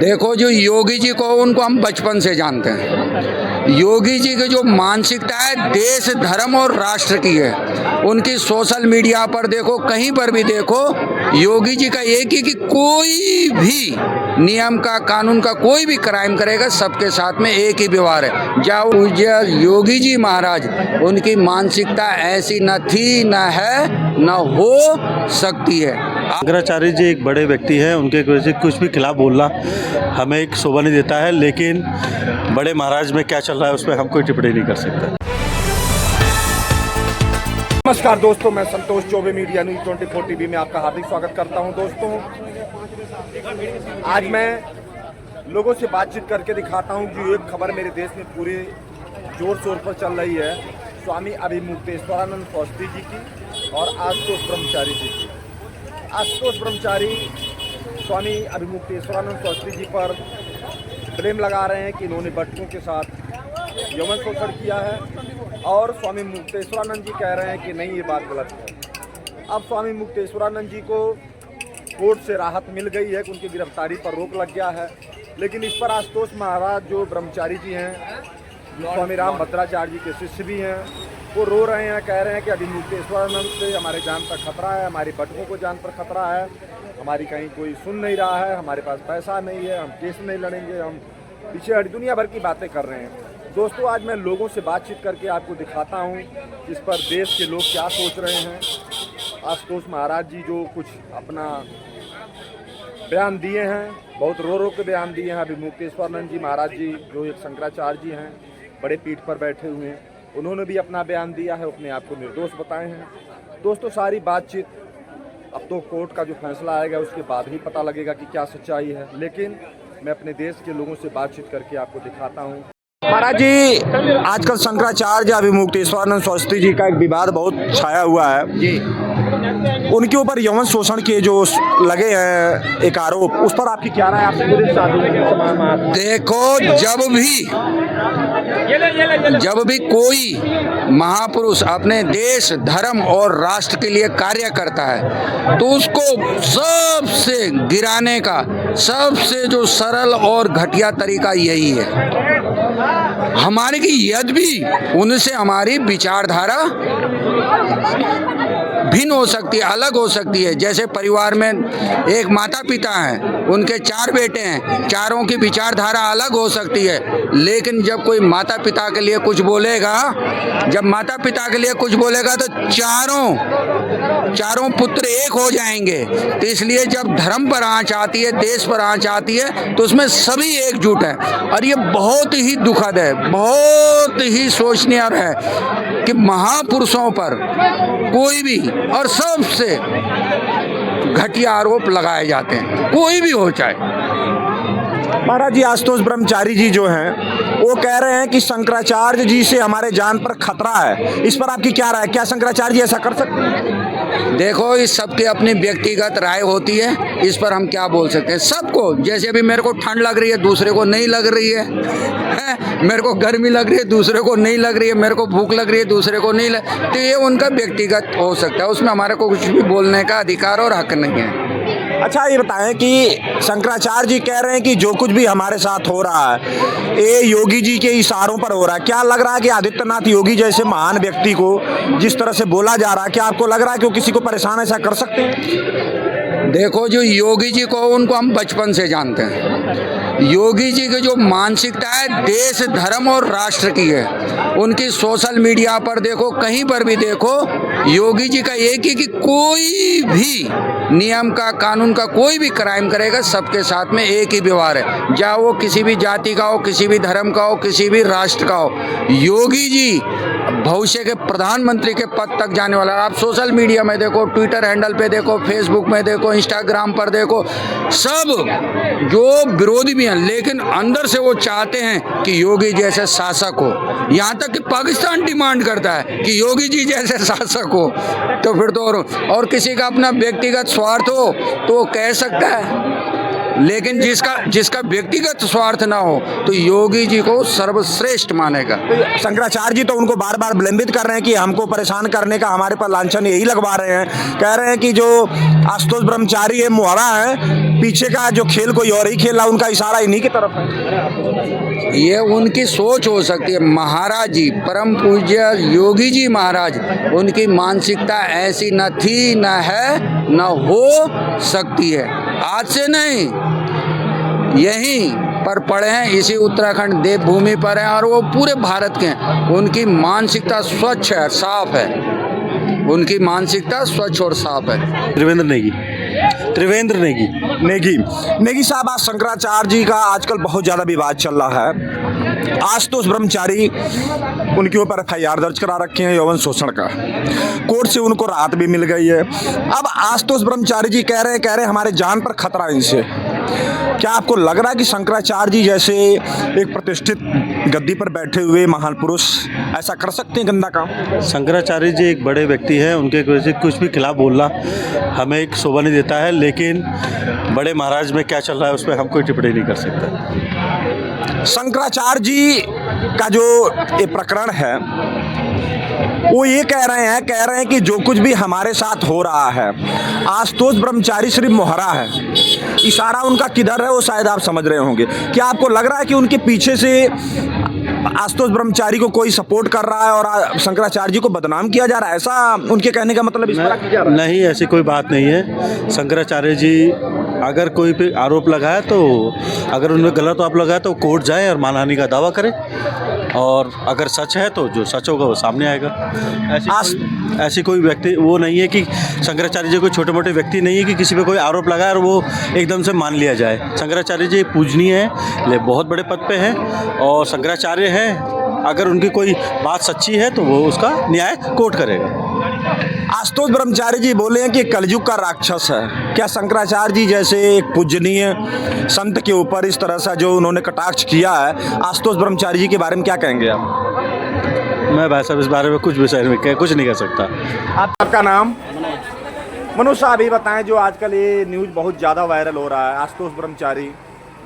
देखो, जो योगी जी को उनको हम बचपन से जानते हैं। योगी जी की जो मानसिकता है देश धर्म और राष्ट्र की है। उनकी सोशल मीडिया पर देखो, कहीं पर भी देखो, योगी जी का एक ही कि कोई भी नियम का कानून का कोई भी क्राइम करेगा सबके साथ में एक ही व्यवहार है। जब पूज्य योगी जी महाराज, उनकी मानसिकता ऐसी न थी, न है, न हो सकती है। शंकराचार्य जी एक बड़े व्यक्ति हैं, उनके कुछ भी खिलाफ बोलना हमें एक शोभा नहीं देता है, लेकिन बड़े महाराज में क्या चल रहा है उस पर हम कोई टिप्पणी नहीं कर सकते। नमस्कार दोस्तों, मैं Santosh Choubey media news 24 TV में आपका हार्दिक स्वागत करता हूं। दोस्तों, आज मैं लोगों से बातचीत करके दिखाता हूं कि एक खबर मेरे देश में पूरे जोर शोर पर चल रही है स्वामी अभिमुक्तेश्वरानंद सरस्वती जी की और आशुतोष ब्रह्मचारी जी की। आशुतोष ब्रह्मचारी स्वामी अभिमुक्तेश्वरानंद सरस्वती जी पर ब्लेम लगा रहे हैं कि इन्होंने बच्चों के साथ यौन शोषण किया है, और स्वामी मुक्तेश्वरानंद जी कह रहे हैं कि नहीं, ये बात गलत है। अब स्वामी मुक्तेश्वरानंद जी को कोर्ट से राहत मिल गई है कि उनकी गिरफ्तारी पर रोक लग गया है, लेकिन इस पर आशुतोष महाराज जो ब्रह्मचारी जी हैं, स्वामी राम भद्राचार्य जी के शिष्य भी हैं, वो रो रहे हैं, कह रहे हैं कि अभी मुक्तेश्वरानंद से हमारे जान पर खतरा है, हमारी बटुओं को जान पर खतरा है, हमारी कहीं कोई सुन नहीं रहा है, हमारे पास पैसा नहीं है, हम केस नहीं लड़ेंगे, हम पीछे हट, दुनिया भर की बातें कर रहे हैं। दोस्तों, आज मैं लोगों से बातचीत करके आपको दिखाता हूं कि इस पर देश के लोग क्या सोच रहे हैं। आशुतोष महाराज जी जो कुछ अपना बयान दिए हैं, बहुत रो के बयान दिए हैं। अभी मुक्तेश्वरानंद जी महाराज जी जो एक शंकराचार्य जी हैं, बड़े पीठ पर बैठे हुए हैं, उन्होंने भी अपना बयान दिया है, अपने आप को निर्दोष बताए हैं। दोस्तों, सारी बातचीत अब तो कोर्ट का जो फैसला आएगा उसके बाद ही पता लगेगा कि क्या सच्चाई है, लेकिन मैं अपने देश के लोगों से बातचीत करके आपको दिखाता हूँ। महाराज जी, आजकल शंकराचार्य अभिमुक्तेश्वरानंद सरस्वती जी का एक विवाद बहुत छाया हुआ है जी। उनके ऊपर यौन शोषण के जो लगे हैं एक आरोप, उस पर आपकी क्या राय? आपसे देखो, जब भी कोई महापुरुष अपने देश धर्म और राष्ट्र के लिए कार्य करता है तो उसको सबसे गिराने का सबसे जो सरल और घटिया तरीका यही है। हमारे की यद्यपि उनसे हमारी विचारधारा भिन्न हो सकती है, अलग हो सकती है। जैसे परिवार में एक माता पिता हैं, उनके 4 बेटे हैं, चारों की विचारधारा अलग हो सकती है, लेकिन जब कोई माता पिता के लिए कुछ बोलेगा, तो चारों पुत्र एक हो जाएंगे। तो इसलिए जब धर्म पर आंच आती है, देश पर आंच आती है, तो उसमें सभी एकजुट हैं। और ये बहुत ही दुखद है, बहुत ही सोचनीय है कि महापुरुषों पर कोई भी और सबसे घटिया आरोप लगाए जाते हैं, कोई भी हो चाहे। महाराज जी, आशुतोष ब्रह्मचारी जी जो हैं वो कह रहे हैं कि शंकराचार्य जी से हमारे जान पर खतरा है। इस पर आपकी क्या राय? क्या शंकराचार्य जी ऐसा कर सकते हैं? देखो, इस सबकी अपनी व्यक्तिगत राय होती है, इस पर हम क्या बोल सकते हैं। सबको, जैसे अभी मेरे को ठंड लग रही है, दूसरे को नहीं लग रही है, मेरे को गर्मी लग रही है, दूसरे को नहीं लग रही है, मेरे को भूख लग रही है, दूसरे को नहीं लग, तो ये उनका व्यक्तिगत हो सकता है, उसमें हमारे को कुछ भी बोलने का अधिकार और हक नहीं है। अच्छा, ये बताएं कि शंकराचार्य जी कह रहे हैं कि जो कुछ भी हमारे साथ हो रहा है ये योगी जी के इशारों पर हो रहा है। क्या लग रहा है कि आदित्यनाथ योगी जैसे महान व्यक्ति को जिस तरह से बोला जा रहा है, क्या आपको लग रहा है कि वो किसी को परेशान ऐसा कर सकते हैं? देखो, जो योगी जी को उनको हम बचपन से जानते हैं। योगी जी की जो मानसिकता है देश धर्म और राष्ट्र की है। उनकी सोशल मीडिया पर देखो, कहीं पर भी देखो, योगी जी का एक ही कि कोई भी नियम का कानून का कोई भी क्राइम करेगा सबके साथ में एक ही व्यवहार है, चाहे वो किसी भी जाति का हो, किसी भी धर्म का हो, किसी भी राष्ट्र का हो। योगी जी भविष्य के प्रधानमंत्री के पद तक जाने वाला है। आप सोशल मीडिया में देखो, ट्विटर हैंडल पे देखो, फेसबुक में देखो, इंस्टाग्राम पर देखो, सब जो विरोधी भी हैं, लेकिन अंदर से वो चाहते हैं कि योगी जैसे शासक हो। यहाँ तक कि पाकिस्तान डिमांड करता है कि योगी जी जैसे शासक हो। तो फिर तो और किसी का अपना व्यक्तिगत स्वार्थ हो तो वो कह सकता है, लेकिन जिसका व्यक्तिगत स्वार्थ ना हो तो योगी जी को सर्वश्रेष्ठ मानेगा। तो शंकराचार्य जी तो उनको बार बार विलंबित कर रहे हैं कि हमको परेशान करने का हमारे पर लांछन यही लगवा रहे हैं। कह रहे हैं कि जो आशुतोष ब्रह्मचारी है मुहारा है, पीछे का जो खेल कोई और ही खेल रहा, उनका इशारा इन्हीं की तरफ है। ये उनकी सोच हो सकती है। महाराज जी परम पूज्य योगी जी महाराज, उनकी मानसिकता ऐसी न थी, न है, न हो सकती है। आज से नहीं, यहीं पर पड़े हैं, इसी उत्तराखंड देवभूमि पर हैं और वो पूरे भारत के हैं। उनकी मानसिकता स्वच्छ है, साफ है। उनकी मानसिकता स्वच्छ और साफ है। त्रिवेंद्र नेगी साहब, आज शंकराचार्य जी का आजकल बहुत ज़्यादा विवाद चल रहा है। आशुतोष ब्रह्मचारी, उनके ऊपर FIR दर्ज करा रखे हैं यौन शोषण का। कोर्ट से उनको राहत भी मिल गई है। अब आशुतोष ब्रह्मचारी जी कह रहे हैं हमारे जान पर खतरा है इनसे। क्या आपको लग रहा है कि शंकराचार्य जी जैसे एक प्रतिष्ठित गद्दी पर बैठे हुए महान पुरुष ऐसा कर सकते हैं गंदा काम? शंकराचार्य जी एक बड़े व्यक्ति हैं, उनके कुछ भी खिलाफ बोलना हमें एक शोभा नहीं देता है, लेकिन बड़े महाराज में क्या चल रहा है उस पर हम कोई टिप्पणी नहीं कर सकते। शंकराचार्य जी का जो ये प्रकरण है वो ये कह रहे हैं कि जो कुछ भी हमारे साथ हो रहा है, आशुतोष ब्रह्मचारी सिर्फ मुहरा है। इशारा उनका किधर है वो शायद आप समझ रहे होंगे। क्या आपको लग रहा है कि उनके पीछे से आशुतोष ब्रह्मचारी को कोई सपोर्ट कर रहा है और शंकराचार्य जी को बदनाम किया जा रहा है? ऐसा उनके कहने का मतलब इस पर नहीं, ऐसी कोई बात नहीं है। शंकराचार्य जी अगर कोई पे आरोप लगाए तो अगर उन्होंने गलत आरोप लगाया तो कोर्ट जाए और मानहानि का दावा करे, और अगर सच है तो जो सच होगा वो सामने आएगा। ऐसी कोई व्यक्ति वो नहीं है कि शंकराचार्य जी कोई छोटे मोटे व्यक्ति नहीं है कि किसी पे कोई आरोप लगाए और वो एकदम से मान लिया जाए। शंकराचार्य जी पूजनीय है, ले बहुत बड़े पद पे हैं और शंकराचार्य हैं। अगर उनकी कोई बात सच्ची है तो वो उसका न्याय कोर्ट करेगा। आशुतोष ब्रह्मचारी जी बोले हैं कि कलयुग का राक्षस है। क्या शंकराचार्य जी जैसे एक पूजनीय संत के ऊपर इस तरह से जो उन्होंने कटाक्ष किया है, आशुतोष ब्रह्मचारी जी के बारे में क्या कहेंगे आप? मैं भाई साहब इस बारे में कुछ नहीं कह सकता। आपका नाम? मनोज साहब, ये बताएं, जो आजकल ये न्यूज़ बहुत ज़्यादा वायरल हो रहा है, आशुतोष ब्रह्मचारी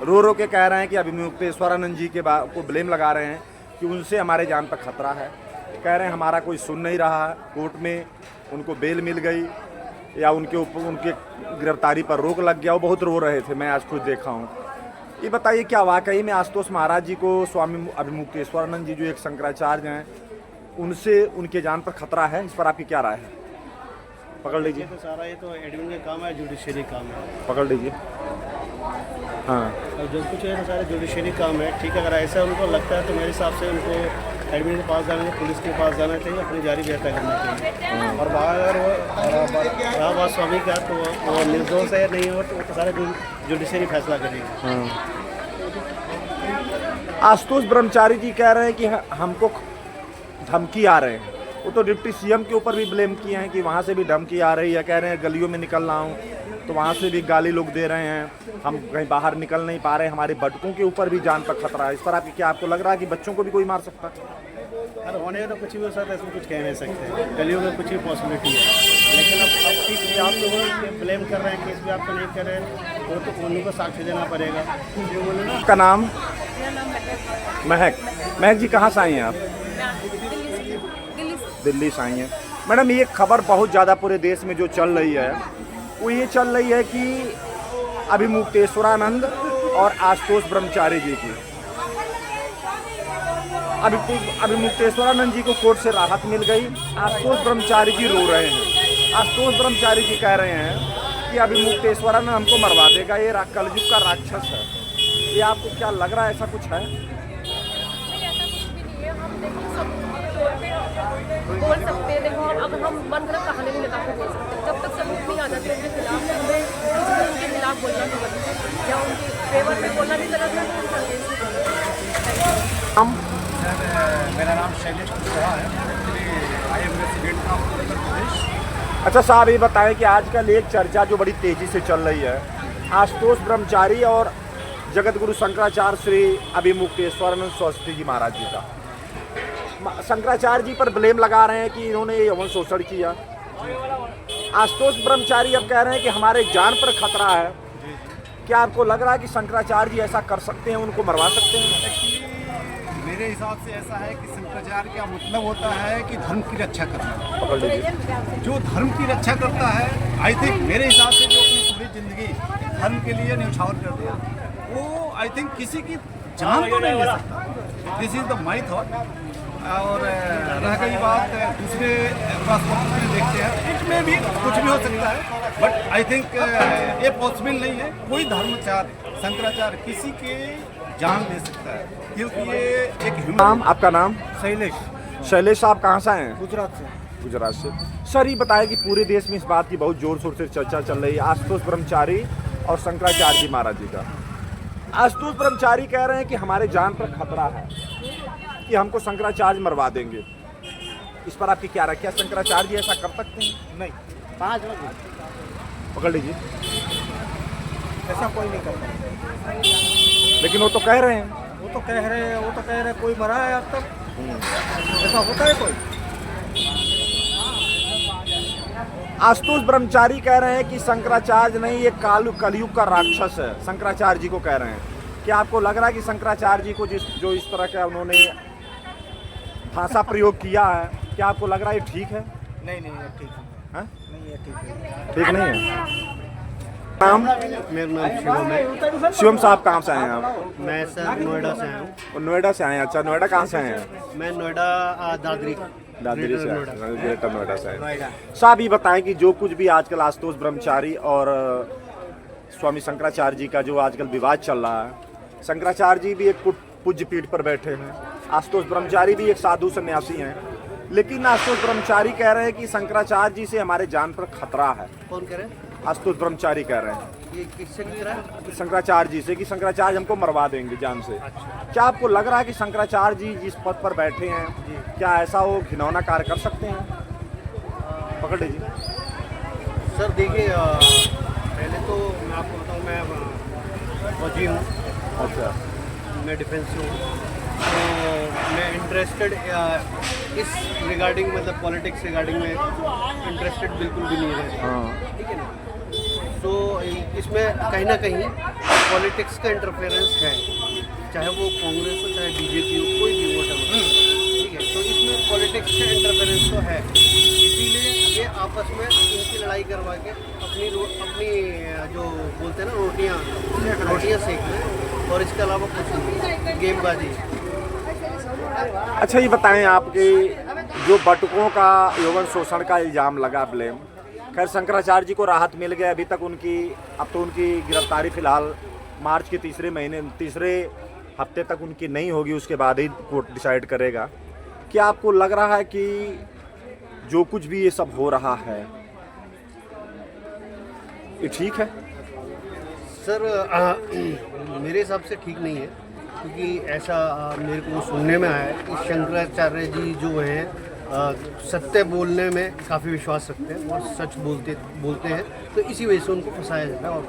रो के कह रहे हैं कि अभिमुक्तेश्वरानंद जी के को ब्लेम लगा रहे हैं कि उनसे हमारे जान पर खतरा है। कह रहे हैं हमारा कोई सुन नहीं रहा है, कोर्ट में उनको बेल मिल गई या उनके ऊपर उनके गिरफ्तारी पर रोक लग गया। वो बहुत रो रहे थे, मैं आज खुद देखा हूँ। ये बताइए, क्या वाकई में आशुतोष महाराज जी को स्वामी अभिमुक्तेश्वरानंद जी जो एक शंकराचार्य हैं, उनसे उनके जान पर खतरा है? इस पर आपकी क्या राय है? पकड़ लीजिए। तो सारा ये तो एडमिन का काम है, जुडिशरी काम है। पकड़ लीजिए। हाँ, और जो कुछ है तो सारा जुडिशरी काम है। ठीक है, अगर ऐसा उनको लगता है तो मेरे हिसाब से उनको एडमिन के पास जाना चाहिए, पुलिस के पास जाना चाहिए, अपनी जारी व्यवस्था करना चाहिए। और अगर वो रहा बात स्वामी का तो वो निर्दोष है नहीं हो तो सारे जुडिशरी फैसला करेगी। आशुतोष ब्रह्मचारी जी कह रहे हैं कि हमको धमकी आ रहे हैं। वो तो डिप्टी CM के ऊपर भी ब्लेम किए हैं कि वहाँ से भी धमकी आ रही है। कह रहे हैं गलियों में निकल रहा हूँ तो वहाँ से भी गाली लोग दे रहे हैं, हम कहीं बाहर निकल नहीं पा रहे, हमारे बटकों के ऊपर भी जान पर खतरा है। इस पर आपको लग रहा है कि बच्चों को भी कोई मार सकता है? अरे होने तो कुछ भी हो सकता है, इसमें कुछ कह नहीं सकते। गलियों में कुछ भी पॉसिबिलिटी है, लेकिन अब केस भी आप लोग ब्लेम कर रहे हैं, केस भी आपको नहीं कर रहे हैं, वो तो उन्हीं को साक्ष्य देना पड़ेगा। आपका नाम? महक जी, कहाँ से आई हैं आप? दिल्ली से आई हैं। मैडम, ये खबर बहुत ज़्यादा पूरे देश में जो चल रही है वो ये चल रही है कि अभिमुक्तेश्वरानंद और आशुतोष ब्रह्मचारी जी की अभिमुक्तेश्वरानंद जी को कोर्ट से राहत मिल गई। आशुतोष ब्रह्मचारी जी रो रहे हैं। आशुतोष ब्रह्मचारी जी कह रहे हैं कि अभिमुक्तेश्वरानंद हमको मरवा देगा, ये कलयुग का राक्षस है। ये आपको क्या लग रहा है, ऐसा कुछ है? बोल सकते हैं। देखो, अगर हम मन गलत कहानी नहीं लगा कर बोल सकते, जब तक सबूत नहीं आ जाते उनके खिलाफ, हमें कुछ भी उनके खिलाफ बोलना नहीं गलत या उनके फेवर में बोलना नहीं गलत है। मेरा नाम शैलेश कुशवाहा है, IAM resident of Uttar Pradesh. अच्छा साहब, ये बताएं कि आजकल एक चर्चा जो बड़ी तेज़ी से चल रही है, आशुतोष ब्रह्मचारी और जगत गुरु शंकराचार्य श्री अभिमुक्तेश्वरानंद सरस्वती जी महाराज जी का। शंकराचार्य जी पर ब्लेम लगा रहे हैं कि इन्होंने यौन शोषण किया। आशुतोष ब्रह्मचारी अब कह रहे हैं कि हमारे जान पर खतरा है। क्या आपको लग रहा है कि शंकराचार्य जी ऐसा कर सकते हैं, उनको मरवा सकते हैं? एक्चुअली मेरे हिसाब से ऐसा है कि शंकराचार्य का मतलब होता है कि धर्म की रक्षा करना। पकड़ लीजिए। जो धर्म की रक्षा करता है, आई थिंक मेरे हिसाब से जो अपनी पूरी जिंदगी धर्म के लिए न्यौछावर कर दिया, वो आई थिंक किसी की जान तो नहीं ले सकता। This is the my thought. और रह गई बात दूसरे राष्ट्रपति में देखते हैं, इसमें भी कुछ भी हो सकता है, बट आई थिंक ये पॉसिबल नहीं है। कोई धर्माचार्य शंकराचार्य किसी के जान ले सकता है, क्योंकि ये एक नाम, आपका नाम? शैलेश। शैलेश साहब कहाँ से आए हैं? गुजरात से। गुजरात से। सर ये बताया कि पूरे देश में इस बात की बहुत जोर शोर से चर्चा चल रही है आशुतोष ब्रह्मचारी और शंकराचार्य जी महाराज जी का। आशुतोष ब्रह्मचारी कह रहे हैं कि हमारे जान पर खतरा है, कि हमको शंकराचार्य मरवा देंगे। इस पर आपकी क्या राय? क्या शंकराचार्य जी ऐसा कर सकते हैं? नहीं, 5 बजे पकड़ लीजिए। ऐसा कोई नहीं करता। लेकिन वो तो कह रहे हैं। वो तो कह रहे हैं कोई मरा है अब तक? ऐसा होता है कोई? आशुतोष ब्रह्मचारी कह रहे हैं कि शंकराचार्य नहीं, ये कलयुग का राक्षस है, शंकराचार्य जी को कह रहे हैं। क्या आपको लग रहा है कि शंकराचार्य जी को जो इस तरह का उन्होंने भाषा प्रयोग किया है, क्या आपको लग रहा है ये ठीक है? नहीं, ये ठीक है। हाँ? नहीं, ये ठीक है। ठीक नहीं है। नाम? मेरा नाम शिवम है। शिवम साहब कहाँ से आए हैं आप? मैं सर नोएडा से आया हूँ। नोएडा से आए हैं। अच्छा, नोएडा कहाँ से आए हैं? मैं नोएडा दादरी दादरी से, ग्रेटर नोएडा से आए। साहब ये बताएं कि जो कुछ भी आजकल आशुतोष ब्रह्मचारी और स्वामी शंकराचार्य जी का जो आजकल विवाद चल रहा है, शंकराचार्य जी भी एक पूज्य पीठ पर बैठे हैं, आशुतोष ब्रह्मचारी भी एक साधु सन्यासी हैं, लेकिन आशुतोष ब्रह्मचारी कह रहे हैं कि शंकराचार्य जी से हमारे जान पर खतरा है। कौन कह रहे हैं? आशुतोष ब्रह्मचारी कह रहे हैं ये किससे खतरा है? शंकराचार्य जी से, कि शंकराचार्य हमको मरवा देंगे जान से। क्या आपको लग रहा है कि शंकराचार्य जी जिस पद पर बैठे हैं, क्या ऐसा वो घिनौना कार्य कर सकते हैं? पकड़ लीजिए। सर देखिए, पहले तो मैं आपको बताऊँ, मैं फौजी हूँ। अच्छा। मैं डिफेंस से हूँ, तो मैं इंटरेस्टेड इस रिगार्डिंग, मतलब पॉलिटिक्स रिगार्डिंग में इंटरेस्टेड बिल्कुल भी नहीं है। हाँ। ठीक है ना? तो इसमें कहीं ना कहीं पॉलिटिक्स का इंटरफेरेंस है, चाहे वो कांग्रेस हो चाहे बीजेपी हो, कोई भी वोट हो। ठीक है, तो इसमें पॉलिटिक्स का इंटरफेरेंस तो है, इसीलिए ये आपस में इनकी लड़ाई करवा के अपनी जो बोलते हैं ना रोटियाँ सेक लें, और इसके अलावा कुछ नहीं, गेमबाजी। अच्छा ये बताएं आपके जो बटुकों का यौवन शोषण का इल्ज़ाम लगा, ब्लेम, खैर शंकराचार्य जी को राहत मिल गया अभी तक अब तो उनकी गिरफ्तारी फिलहाल मार्च के तीसरे हफ्ते तक उनकी नहीं होगी, उसके बाद ही कोर्ट डिसाइड करेगा। क्या आपको लग रहा है कि जो कुछ भी ये सब हो रहा है ये ठीक है? सर मेरे हिसाब से ठीक नहीं है, क्योंकि ऐसा मेरे को सुनने में आया है कि शंकराचार्य जी जो हैं सत्य बोलने में काफ़ी विश्वास रखते हैं और सच बोलते हैं, तो इसी वजह से उनको फंसाया जाता है। और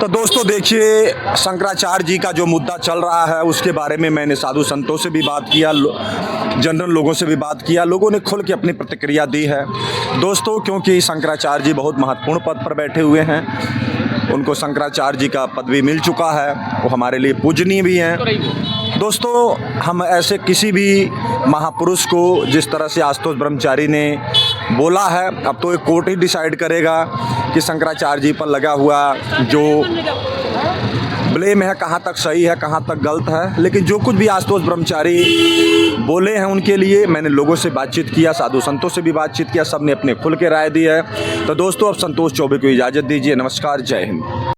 तो दोस्तों देखिए, शंकराचार्य जी का जो मुद्दा चल रहा है उसके बारे में मैंने साधु संतों से भी बात किया, जनरल लोगों से भी बात किया, लोगों ने खुल के अपनी प्रतिक्रिया दी है दोस्तों, क्योंकि शंकराचार्य जी बहुत महत्वपूर्ण पद पर बैठे हुए हैं, उनको शंकराचार्य जी का पदवी मिल चुका है, वो हमारे लिए पूजनीय भी हैं। दोस्तों हम ऐसे किसी भी महापुरुष को जिस तरह से आशुतोष ब्रह्मचारी ने बोला है, अब तो एक कोर्ट ही डिसाइड करेगा कि शंकराचार्य जी पर लगा हुआ जो ब्लेम है कहाँ तक सही है कहाँ तक गलत है। लेकिन जो कुछ भी आशुतोष ब्रह्मचारी बोले हैं उनके लिए मैंने लोगों से बातचीत किया, साधु संतों से भी बातचीत किया, सब ने अपने खुल के राय दी है। तो दोस्तों अब संतोष चौबे को इजाज़त दीजिए। नमस्कार, जय हिंद।